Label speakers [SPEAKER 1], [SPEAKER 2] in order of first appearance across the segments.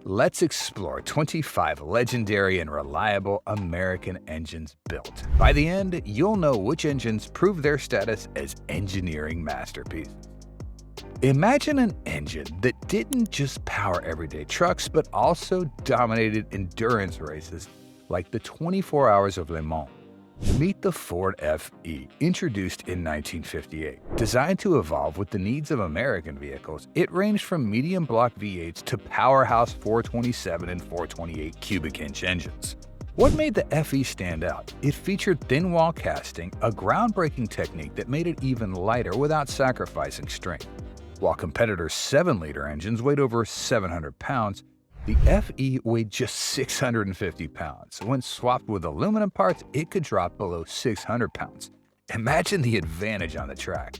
[SPEAKER 1] Let's explore 25 legendary and reliable American engines built. By the end, you'll know which engines prove their status as engineering masterpieces. Imagine an engine that didn't just power everyday trucks, but also dominated endurance races like the 24 Hours of Le Mans. Meet the Ford F-E, introduced in 1958. Designed to evolve with the needs of American vehicles, it ranged from medium block V8s to powerhouse 427 and 428 cubic inch engines. What made the F-E stand out? It featured thin wall casting, a groundbreaking technique that made it even lighter without sacrificing strength. While competitors' 7-liter engines weighed over 700 pounds, the F-E weighed just 650 pounds. When swapped with aluminum parts, it could drop below 600 pounds. Imagine the advantage on the track.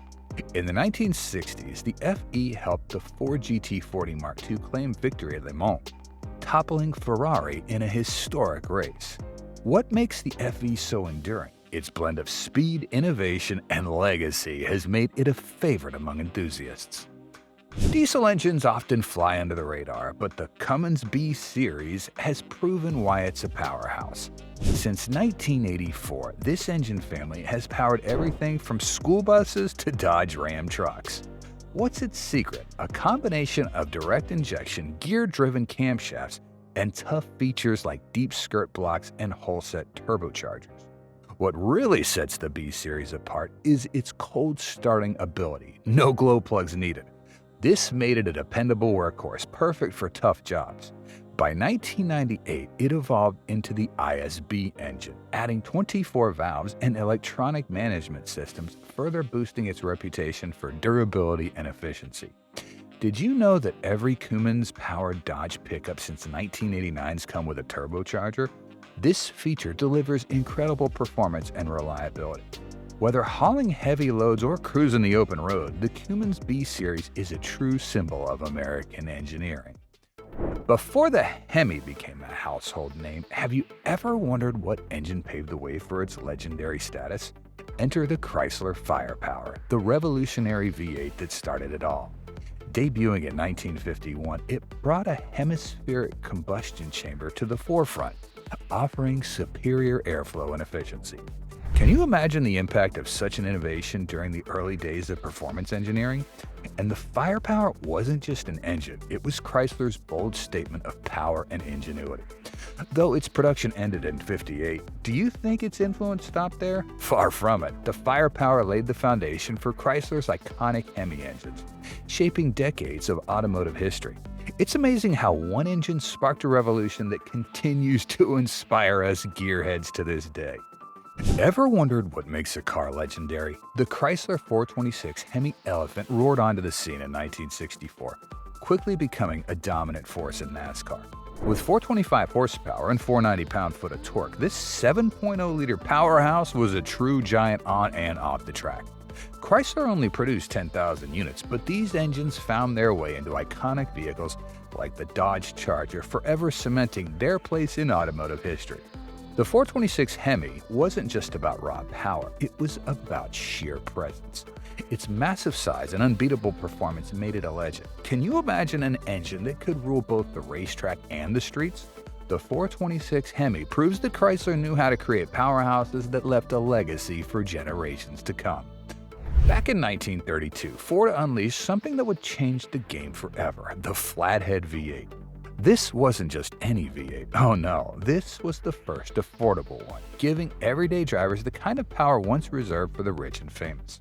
[SPEAKER 1] In the 1960s, the F-E helped the Ford GT40 Mark II claim victory at Le Mans, toppling Ferrari in a historic race. What makes the F-E so enduring? Its blend of speed, innovation, and legacy has made it a favorite among enthusiasts. Diesel engines often fly under the radar, but the Cummins B Series has proven why it's a powerhouse. Since 1984, this engine family has powered everything from school buses to Dodge Ram trucks. What's its secret? A combination of direct injection, gear-driven camshafts, and tough features like deep skirt blocks and whole-set turbochargers. What really sets the B Series apart is its cold starting ability. No glow plugs needed. This made it a dependable workhorse, perfect for tough jobs. By 1998, it evolved into the ISB engine, adding 24 valves and electronic management systems, further boosting its reputation for durability and efficiency. Did you know that every Cummins-powered Dodge pickup since 1989's come with a turbocharger? This feature delivers incredible performance and reliability. Whether hauling heavy loads or cruising the open road, the Cummins B Series is a true symbol of American engineering. Before the Hemi became a household name, have you ever wondered what engine paved the way for its legendary status? Enter the Chrysler Firepower, the revolutionary V8 that started it all. Debuting in 1951, it brought a hemispheric combustion chamber to the forefront, offering superior airflow and efficiency. Can you imagine the impact of such an innovation during the early days of performance engineering? And the Firepower wasn't just an engine, it was Chrysler's bold statement of power and ingenuity. Though its production ended in '58, do you think its influence stopped there? Far from it. The Firepower laid the foundation for Chrysler's iconic Hemi engines, shaping decades of automotive history. It's amazing how one engine sparked a revolution that continues to inspire us gearheads to this day. Ever wondered what makes a car legendary? The Chrysler 426 Hemi Elephant roared onto the scene in 1964, quickly becoming a dominant force in NASCAR. With 425 horsepower and 490 pound-foot of torque, this 7.0-liter powerhouse was a true giant on and off the track. Chrysler only produced 10,000 units, but these engines found their way into iconic vehicles like the Dodge Charger, forever cementing their place in automotive history. The 426 Hemi wasn't just about raw power, it was about sheer presence. Its massive size and unbeatable performance made it a legend. Can you imagine an engine that could rule both the racetrack and the streets? The 426 Hemi proves that Chrysler knew how to create powerhouses that left a legacy for generations to come. Back in 1932, Ford unleashed something that would change the game forever, the Flathead V8. This wasn't just any V8, oh no, this was the first affordable one, giving everyday drivers the kind of power once reserved for the rich and famous.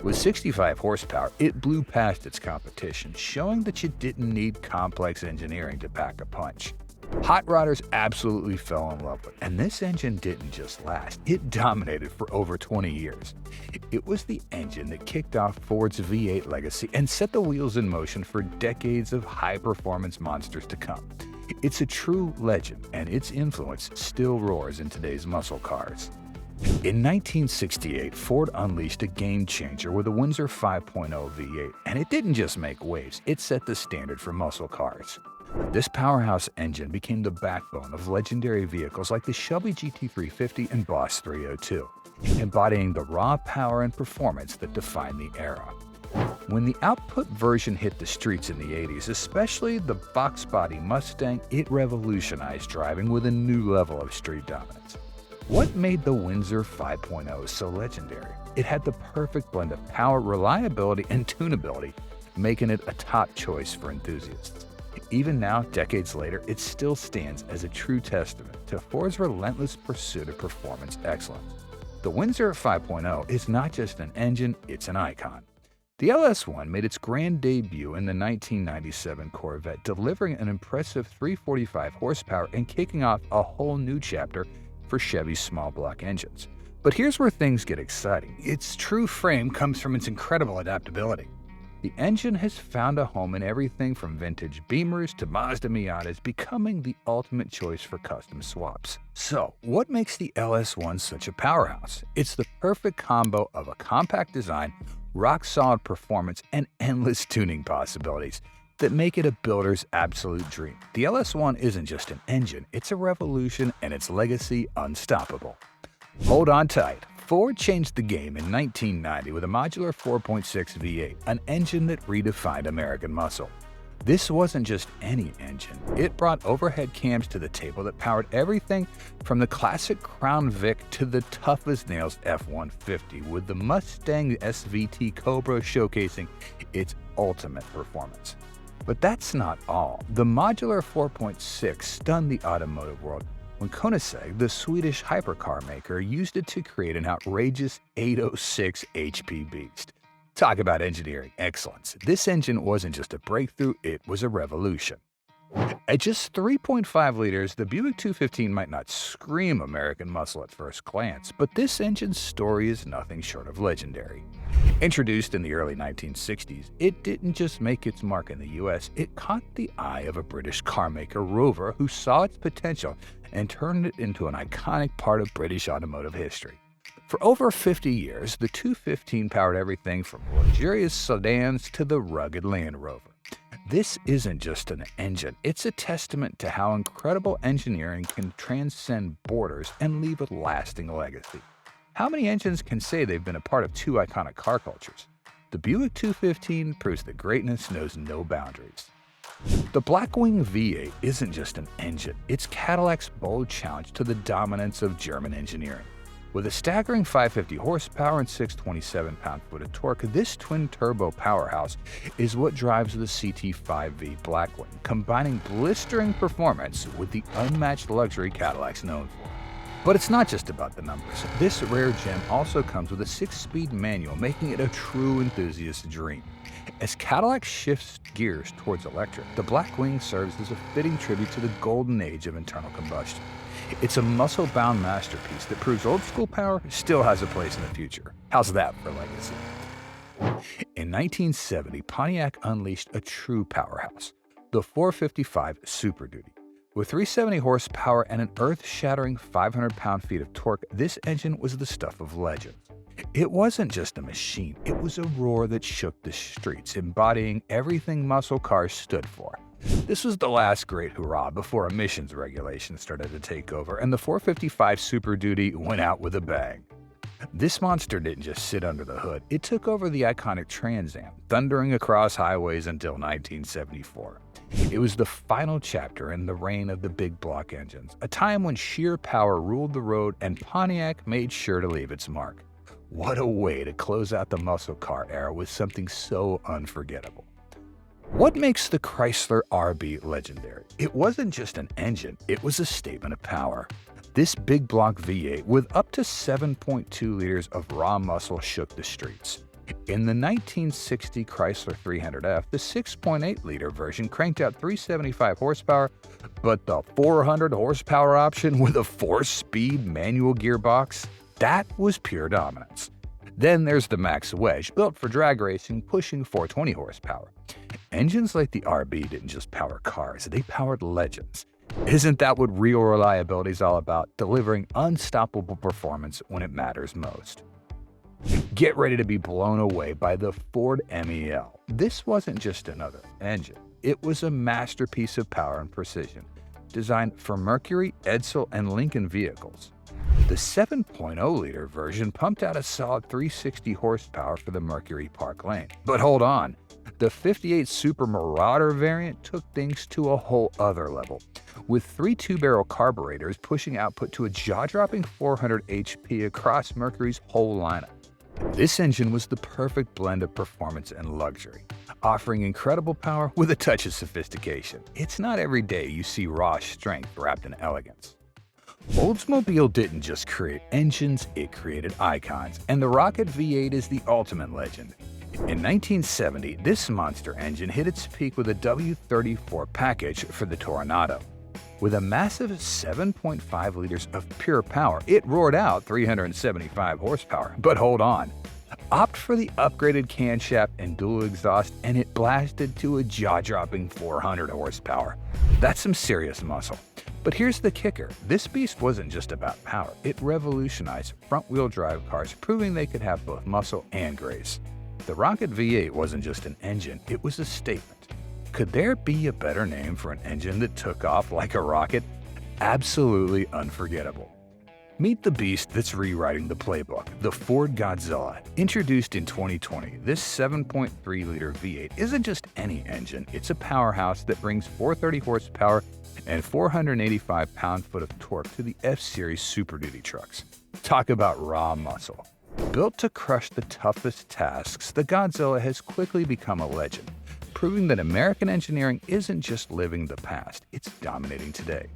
[SPEAKER 1] With 65 horsepower, it blew past its competition, showing that you didn't need complex engineering to pack a punch. Hot rodders absolutely fell in love with it, and this engine didn't just last, it dominated for over 20 years. It was the engine that kicked off Ford's V8 legacy and set the wheels in motion for decades of high-performance monsters to come. It's a true legend, and its influence still roars in today's muscle cars. In 1968, Ford unleashed a game-changer with a Windsor 5.0 V8, and it didn't just make waves, it set the standard for muscle cars. This powerhouse engine became the backbone of legendary vehicles like the Shelby GT350 and Boss 302, embodying the raw power and performance that defined the era. When the output version hit the streets in the 80s, especially the box body Mustang, it revolutionized driving with a new level of street dominance. What made the Windsor 5.0 so legendary? It had the perfect blend of power, reliability, and tunability, making it a top choice for enthusiasts. Even now, decades later, it still stands as a true testament to Ford's relentless pursuit of performance excellence. The Windsor 5.0 is not just an engine, it's an icon. The LS1 made its grand debut in the 1997 Corvette, delivering an impressive 345 horsepower and kicking off a whole new chapter for Chevy's small block engines. But here's where things get exciting. Its true frame comes from its incredible adaptability. The engine has found a home in everything from vintage Beamers to Mazda Miatas, becoming the ultimate choice for custom swaps. So, what makes the LS1 such a powerhouse? It's the perfect combo of a compact design, rock-solid performance, and endless tuning possibilities that make it a builder's absolute dream. The LS1 isn't just an engine, it's a revolution, and its legacy unstoppable. Hold on tight. Ford changed the game in 1990 with a modular 4.6 V8, an engine that redefined American muscle. This wasn't just any engine. It brought overhead cams to the table that powered everything from the classic Crown Vic to the tough-as-nails F-150, with the Mustang SVT Cobra showcasing its ultimate performance. But that's not all. The modular 4.6 stunned the automotive world when Koenigsegg, the Swedish hypercar maker, used it to create an outrageous 806 HP beast. Talk about engineering excellence. This engine wasn't just a breakthrough, it was a revolution. At just 3.5 liters, the Buick 215 might not scream American muscle at first glance, but this engine's story is nothing short of legendary. Introduced in the early 1960s, it didn't just make its mark in the US, it caught the eye of a British carmaker, Rover, who saw its potential and turned it into an iconic part of British automotive history. For over 50 years, the 215 powered everything from luxurious sedans to the rugged Land Rover. This isn't just an engine, it's a testament to how incredible engineering can transcend borders and leave a lasting legacy. How many engines can say they've been a part of two iconic car cultures? The Buick 215 proves that greatness knows no boundaries. The Blackwing V8 isn't just an engine, it's Cadillac's bold challenge to the dominance of German engineering. With a staggering 550 horsepower and 627 pound-foot of torque, this twin-turbo powerhouse is what drives the CT5V Blackwing, combining blistering performance with the unmatched luxury Cadillac's known for. But it's not just about the numbers. This rare gem also comes with a 6-speed manual, making it a true enthusiast's dream. As Cadillac shifts gears towards electric, the Blackwing serves as a fitting tribute to the golden age of internal combustion. It's a muscle-bound masterpiece that proves old-school power still has a place in the future. How's that for legacy? In 1970, Pontiac unleashed a true powerhouse, the 455 Super Duty. With 370 horsepower and an earth-shattering 500 pound-feet of torque, this engine was the stuff of legends. It wasn't just a machine, it was a roar that shook the streets, embodying everything muscle cars stood for. This was the last great hurrah before emissions regulations started to take over, and the 455 Super Duty went out with a bang. This monster didn't just sit under the hood, it took over the iconic Trans Am, thundering across highways until 1974. It was the final chapter in the reign of the big block engines, a time when sheer power ruled the road and Pontiac made sure to leave its mark. What a way to close out the muscle car era with something so unforgettable. What makes the Chrysler RB legendary? It wasn't just an engine, it was a statement of power. This big block V8 with up to 7.2 liters of raw muscle shook the streets. In the 1960 Chrysler 300F, the 6.8-liter version cranked out 375 horsepower, but the 400 horsepower option with a 4-speed manual gearbox? That was pure dominance. Then there's the Max Wedge, built for drag racing, pushing 420 horsepower. Engines like the RB didn't just power cars, they powered legends. Isn't that what real reliability is all about? Delivering unstoppable performance when it matters most. Get ready to be blown away by the Ford MEL. This wasn't just another engine. It was a masterpiece of power and precision, designed for Mercury, Edsel, and Lincoln vehicles. The 7.0-liter version pumped out a solid 360 horsepower for the Mercury Park Lane. But hold on, the 58 Super Marauder variant took things to a whole other level, with 3 two-barrel carburetors pushing output to a jaw-dropping 400 HP across Mercury's whole lineup. This engine was the perfect blend of performance and luxury, offering incredible power with a touch of sophistication. It's not every day you see raw strength wrapped in elegance. Oldsmobile didn't just create engines, it created icons, and the Rocket V8 is the ultimate legend. In 1970, this monster engine hit its peak with a W34 package for the Toronado. With a massive 7.5 liters of pure power, it roared out 375 horsepower. But hold on. Opt for the upgraded camshaft and dual exhaust, and it blasted to a jaw-dropping 400 horsepower. That's some serious muscle. But here's the kicker. This beast wasn't just about power. It revolutionized front-wheel drive cars, proving they could have both muscle and grace. The Rocket V8 wasn't just an engine, it was a statement. Could there be a better name for an engine that took off like a rocket? Absolutely unforgettable. Meet the beast that's rewriting the playbook, the Ford Godzilla. Introduced in 2020, this 7.3-liter V8 isn't just any engine, it's a powerhouse that brings 430 horsepower and 485 pound-foot of torque to the F-Series Super Duty trucks. Talk about raw muscle. Built to crush the toughest tasks, the Godzilla has quickly become a legend, proving that American engineering isn't just living the past, it's dominating today.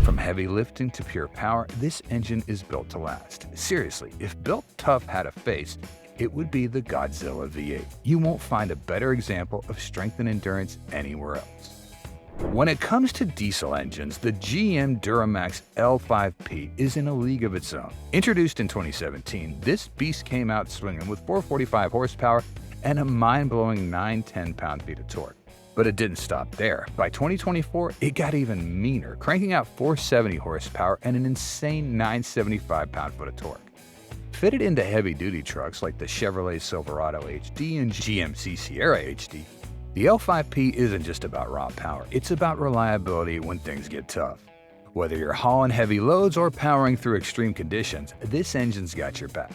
[SPEAKER 1] From heavy lifting to pure power, this engine is built to last. Seriously, if Built Tough had a face, it would be the Godzilla V8. You won't find a better example of strength and endurance anywhere else. When it comes to diesel engines, the GM Duramax L5P is in a league of its own. Introduced in 2017, this beast came out swinging with 445 horsepower and a mind-blowing 910 pound-feet of torque. But it didn't stop there. By 2024, it got even meaner, cranking out 470 horsepower and an insane 975 pound-foot of torque. Fitted into heavy-duty trucks like the Chevrolet Silverado HD and GMC Sierra HD, the L5P isn't just about raw power, it's about reliability when things get tough. Whether you're hauling heavy loads or powering through extreme conditions, this engine's got your back.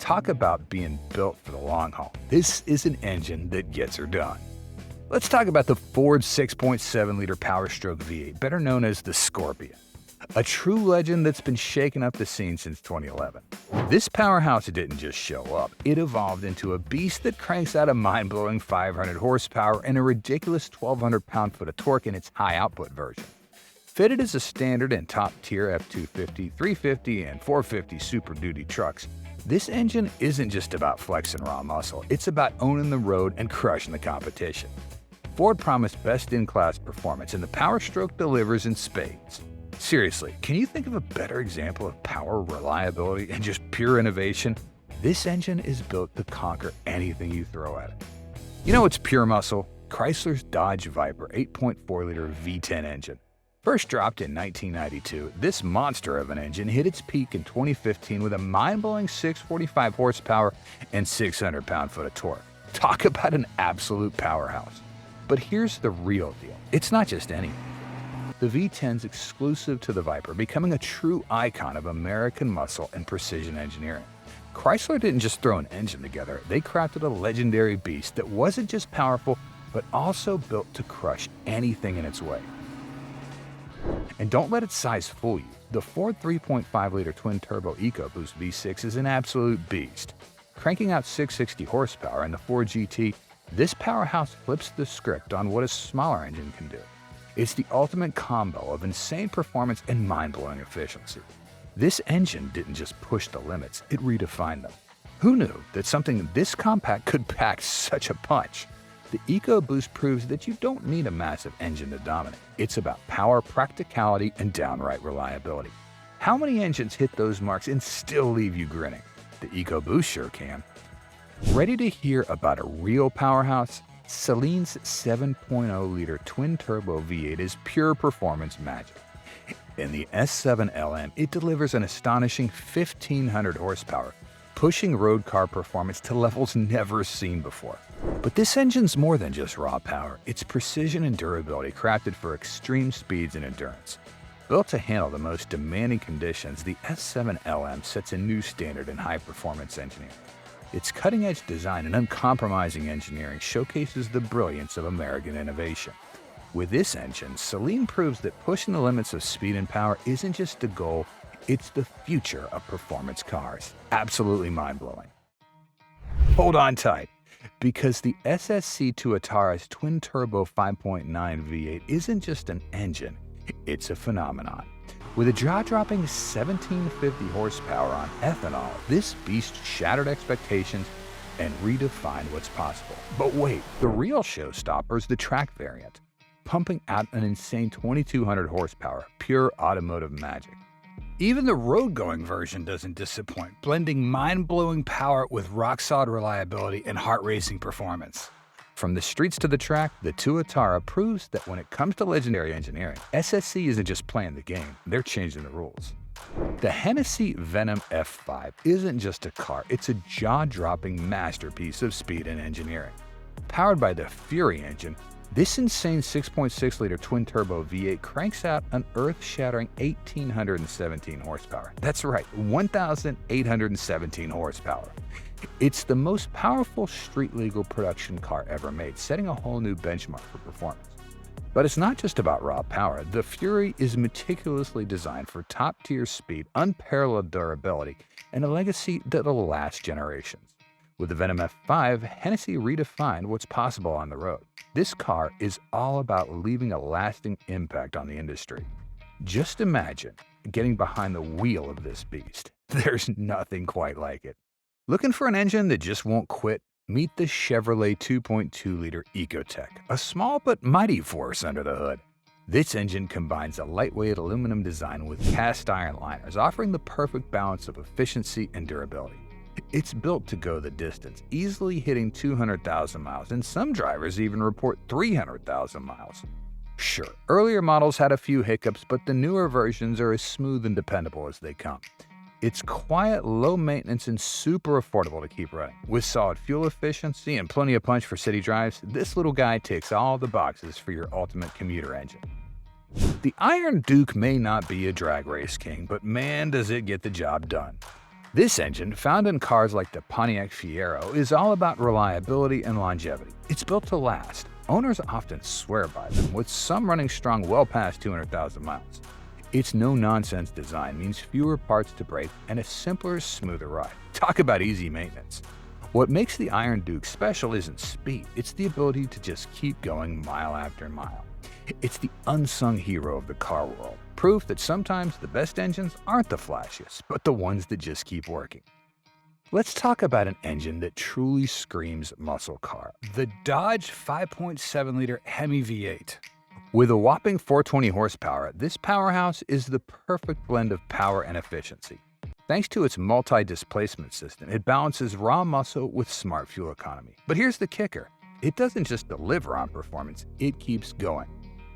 [SPEAKER 1] Talk about being built for the long haul. This is an engine that gets her done. Let's talk about the Ford 6.7-liter Power Stroke V8, better known as the Scorpion. A true legend that's been shaking up the scene since 2011. This powerhouse didn't just show up, it evolved into a beast that cranks out a mind-blowing 500 horsepower and a ridiculous 1,200 pound-foot of torque in its high-output version. Fitted as a standard in top-tier F250, 350, and 450 Super Duty trucks, this engine isn't just about flexing raw muscle, it's about owning the road and crushing the competition. Ford promised best-in-class performance, and the Power Stroke delivers in spades. Seriously, can you think of a better example of power, reliability, and just pure innovation? This engine is built to conquer anything you throw at it. You know what's pure muscle? Chrysler's Dodge Viper 8.4-liter V10 engine. First dropped in 1992, this monster of an engine hit its peak in 2015 with a mind-blowing 645 horsepower and 600 pound-foot of torque. Talk about an absolute powerhouse. But here's the real deal. It's not just any engine. The V10's exclusive to the Viper, becoming a true icon of American muscle and precision engineering. Chrysler didn't just throw an engine together, they crafted a legendary beast that wasn't just powerful, but also built to crush anything in its way. And don't let its size fool you. The Ford 3.5-liter twin-turbo EcoBoost V6 is an absolute beast. Cranking out 660 horsepower in the Ford GT, this powerhouse flips the script on what a smaller engine can do. It's the ultimate combo of insane performance and mind-blowing efficiency. This engine didn't just push the limits, it redefined them. Who knew that something this compact could pack such a punch? The EcoBoost proves that you don't need a massive engine to dominate. It's about power, practicality, and downright reliability. How many engines hit those marks and still leave you grinning? The EcoBoost sure can. Ready to hear about a real powerhouse? Salene's 7.0-liter twin-turbo V8 is pure performance magic. In the S7 LM, it delivers an astonishing 1,500 horsepower, pushing road car performance to levels never seen before. But this engine's more than just raw power. It's precision and durability crafted for extreme speeds and endurance. Built to handle the most demanding conditions, the S7LM sets a new standard in high-performance engineering. Its cutting-edge design and uncompromising engineering showcases the brilliance of American innovation. With this engine, Saleen proves that pushing the limits of speed and power isn't just a goal, it's the future of performance cars. Absolutely mind-blowing. Hold on tight, because the SSC2 Atara's twin-turbo 5.9 V8 isn't just an engine, it's a phenomenon. With a jaw-dropping 1750 horsepower on ethanol, this beast shattered expectations and redefined what's possible. But wait, the real showstopper is the track variant, pumping out an insane 2200 horsepower, pure automotive magic. Even the road-going version doesn't disappoint, blending mind-blowing power with rock-solid reliability and heart-racing performance. From the streets to the track, the 2 Atara proves that when it comes to legendary engineering, SSC isn't just playing the game, they're changing the rules. The Hennessy Venom F5 isn't just a car, it's a jaw-dropping masterpiece of speed and engineering. Powered by the Fury engine, this insane 6.6-liter twin-turbo V8 cranks out an earth-shattering 1,817 horsepower. That's right, 1,817 horsepower. It's the most powerful street-legal production car ever made, setting a whole new benchmark for performance. But it's not just about raw power. The Fury is meticulously designed for top-tier speed, unparalleled durability, and a legacy that'll last generations. With the Venom F5, Hennessy redefined what's possible on the road. This car is all about leaving a lasting impact on the industry. Just imagine getting behind the wheel of this beast. There's nothing quite like it. Looking for an engine that just won't quit? Meet the Chevrolet 2.2-liter EcoTech, a small but mighty force under the hood. This engine combines a lightweight aluminum design with cast iron liners, offering the perfect balance of efficiency and durability. It's built to go the distance, easily hitting 200,000 miles, and some drivers even report 300,000 miles. Sure, earlier models had a few hiccups, but the newer versions are as smooth and dependable as they come. It's quiet, low maintenance, and super affordable to keep running. With solid fuel efficiency and plenty of punch for city drives, this little guy ticks all the boxes for your ultimate commuter engine. The Iron Duke may not be a drag race king, but man does it get the job done. This engine, found in cars like the Pontiac Fiero, is all about reliability and longevity. It's built to last. Owners often swear by them, with some running strong well past 200,000 miles. Its no-nonsense design means fewer parts to break and a simpler, smoother ride. Talk about easy maintenance. What makes the Iron Duke special isn't speed, it's the ability to just keep going mile after mile. It's the unsung hero of the car world, proof that sometimes the best engines aren't the flashiest, but the ones that just keep working. Let's talk about an engine that truly screams muscle car, the Dodge 5.7-liter Hemi V8. With a whopping 420 horsepower, this powerhouse is the perfect blend of power and efficiency. Thanks to its multi-displacement system, it balances raw muscle with smart fuel economy. But here's the kicker. It doesn't just deliver on performance, it keeps going.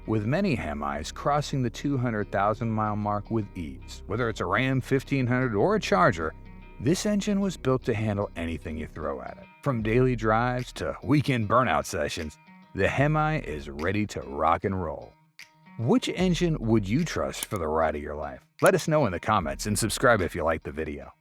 [SPEAKER 1] With many Hemis crossing the 200,000-mile mark with ease. Whether it's a Ram 1500 or a Charger, this engine was built to handle anything you throw at it. From daily drives to weekend burnout sessions, the Hemi is ready to rock and roll. Which engine would you trust for the ride of your life? Let us know in the comments and subscribe if you liked the video.